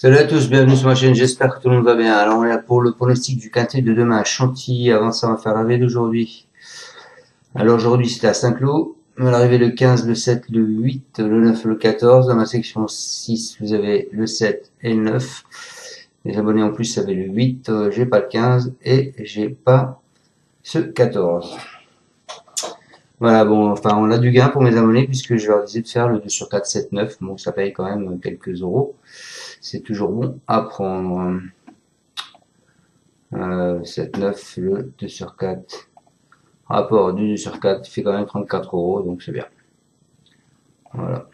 Salut à tous, bienvenue sur ma chaîne, j'espère que tout le monde va bien. Alors on est là pour le pronostic du quintet de demain, Chantilly. Avant ça, on va faire l'arrivée d'aujourd'hui. Alors aujourd'hui c'était à Saint-Cloud, l'arrivée le 15, le 7, le 8, le 9, le 14. Dans ma section 6, vous avez le 7 et le 9. Les abonnés en plus avaient le 8, j'ai pas le 15 et j'ai pas ce 14. Voilà, bon, enfin on a du gain pour mes abonnés puisque je leur disais de faire le 2 sur 4, 7, 9. Bon, ça paye quand même quelques euros. C'est toujours bon à prendre. 7, 9, le 2 sur 4. Rapport du 2 sur 4 fait quand même 34 euros, donc c'est bien. Voilà.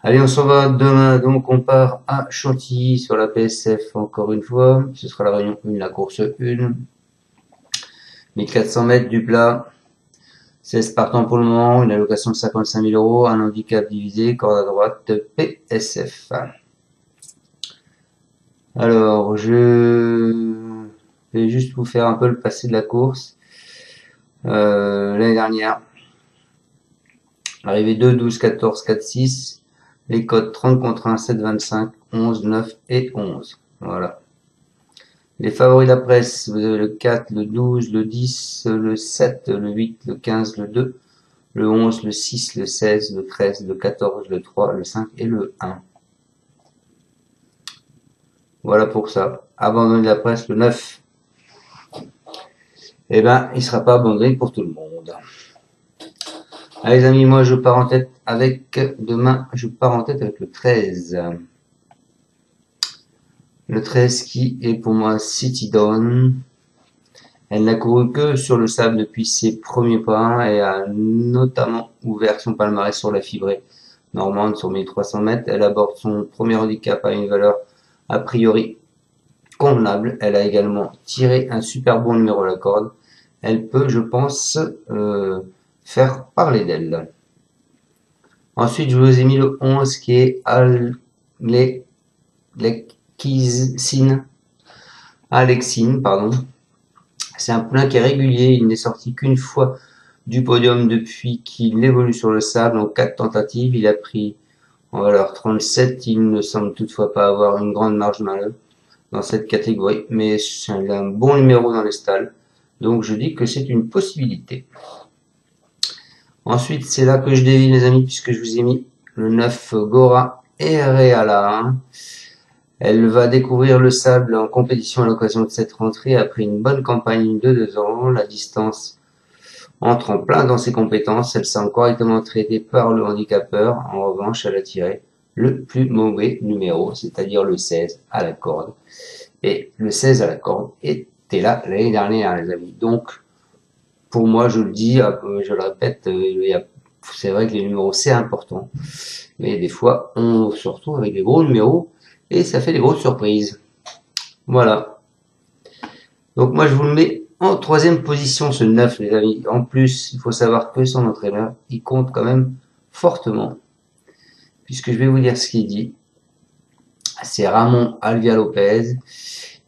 Allez, on s'en va demain, donc on part à Chantilly sur la PSF encore une fois. Ce sera la réunion 1, la course 1. 1400 mètres du plat. 16 partants pour le moment, une allocation de 55 000 euros, un handicap divisé, corde à droite, PSF. Alors, je vais juste vous faire un peu le passé de la course. L'année dernière, arrivé 2, 12, 14, 4, 6, les codes 30 contre 1, 7, 25, 11, 9 et 11. Voilà. Les favoris de la presse, vous avez le 4, le 12, le 10, le 7, le 8, le 15, le 2, le 11, le 6, le 16, le 13, le 14, le 3, le 5 et le 1. Voilà pour ça. Abandonné de la presse, le 9. Eh ben, il sera pas abandonné pour tout le monde. Allez les amis, moi je pars en tête avec, demain, je pars en tête avec le 13. Le 13 qui est pour moi City Dawn. Elle n'a couru que sur le sable depuis ses premiers pas et a notamment ouvert son palmarès sur la fibrée normande sur 1300 mètres. Elle aborde son premier handicap à une valeur a priori convenable. Elle a également tiré un super bon numéro à la corde. Elle peut, je pense, faire parler d'elle. Ensuite, je vous ai mis le 11 qui est Alexine, pardon. C'est un poulain qui est régulier, il n'est sorti qu'une fois du podium depuis qu'il évolue sur le sable en 4 tentatives. Il a pris en valeur 37, il ne semble toutefois pas avoir une grande marge de manœuvre dans cette catégorie, mais c'est un bon numéro dans les stalles, donc je dis que c'est une possibilité. Ensuite, c'est là que je dévie les amis, puisque je vous ai mis le 9 Gora et Reala. Elle va découvrir le sable en compétition à l'occasion de cette rentrée après une bonne campagne de 2 ans. La distance entre en plein dans ses compétences. Elle s'est correctement traitée par le handicapeur. En revanche, elle a tiré le plus mauvais numéro, c'est-à-dire le 16 à la corde. Et le 16 à la corde était là l'année dernière, les amis. Donc, pour moi, je le dis, je le répète, c'est vrai que les numéros, c'est important. Mais des fois, on se retrouve avec des gros numéros et ça fait des grosses surprises. Voilà. Donc moi, je vous le mets en 3e position, ce 9, les amis. En plus, il faut savoir que son entraîneur, il compte quand même fortement. Puisque je vais vous dire ce qu'il dit. C'est Ramon Alvia Lopez.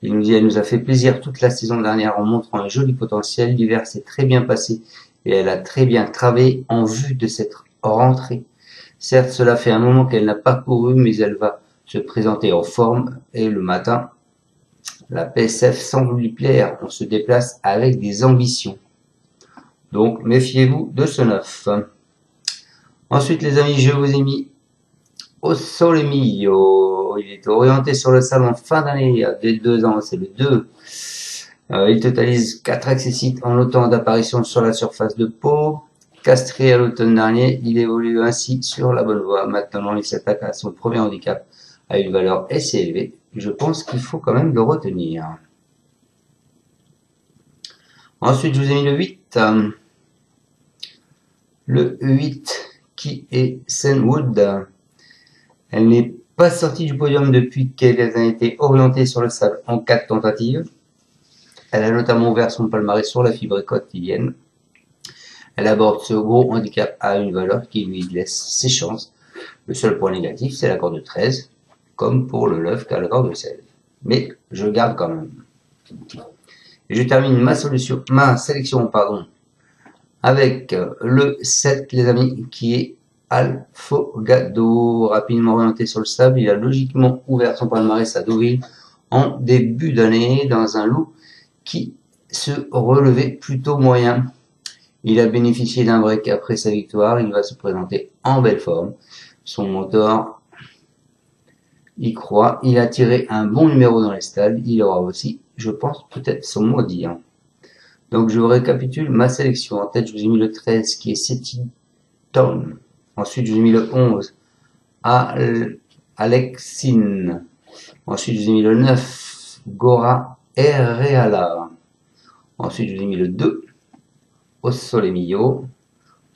Il nous dit, elle nous a fait plaisir toute la saison dernière en montrant un joli potentiel. L'hiver s'est très bien passé et elle a très bien travaillé en vue de cette rentrée. Certes, cela fait un moment qu'elle n'a pas couru, mais elle va se présenter en forme et le matin, la PSF semble lui plaire. On se déplace avec des ambitions. Donc, méfiez-vous de ce 9. Ensuite, les amis, je vous ai mis au Sole Mio. Il est orienté sur le salon en fin d'année, il y a 2 ans, c'est le 2. Il totalise 4 accessites en autant d'apparitions sur la surface de Pau. Castré à l'automne dernier, il évolue ainsi sur la bonne voie. Maintenant, il s'attaque à son premier handicap à une valeur assez élevée. Je pense qu'il faut quand même le retenir. Ensuite, je vous ai mis le 8. Le 8 qui est Senwood. Elle n'est pas sortie du podium depuis qu'elle a été orientée sur le sable en 4 tentatives. Elle a notamment ouvert son palmarès sur la fibre quotidienne. Elle aborde ce gros handicap à une valeur qui lui laisse ses chances. Le seul point négatif, c'est la corde de 13, comme pour le 9 qu'à la corde de 16. Mais je garde quand même. Et je termine ma sélection, avec le 7, les amis, qui est Alfogado. Rapidement orienté sur le sable, il a logiquement ouvert son palmarès à Deauville en début d'année dans un lot qui se relevait plutôt moyen. Il a bénéficié d'un break après sa victoire, il va se présenter en belle forme. Son moteur y croit, il a tiré un bon numéro dans les stalles, il aura aussi, je pense, peut-être son mot à dire. Donc je récapitule ma sélection. En tête, je vous ai mis le 13 qui est Setiton. Ensuite, je vous ai mis le 11 Alexine. Ensuite, je vous ai mis le 9 Gora Ereala. Ensuite, je vous ai mis le 2 Ossolemillo.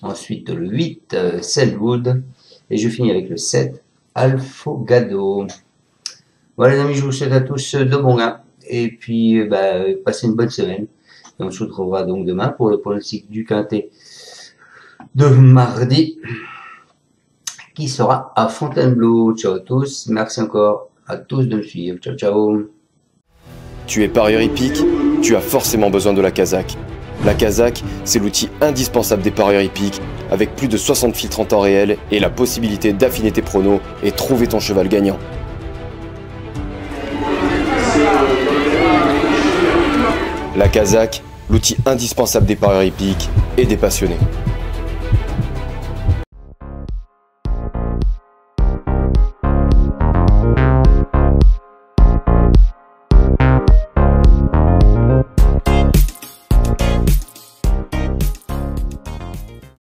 Ensuite, le 8 Selwood. Et je finis avec le 7 Alfogado. Voilà les amis, je vous souhaite à tous de bons gains. Et puis, passez une bonne semaine. Et on se retrouvera donc demain pour le pronostic du quintet de mardi qui sera à Fontainebleau. Ciao à tous. Merci encore à tous de me suivre. Ciao, ciao. Tu es parieur hippique, tu as forcément besoin de la Kazakh. La Kazakh, c'est l'outil indispensable des parieurs hippiques, avec plus de 60 filtres en temps réel et la possibilité d'affiner tes pronos et trouver ton cheval gagnant. La Kazakh, l'outil indispensable des parieurs hippiques et des passionnés.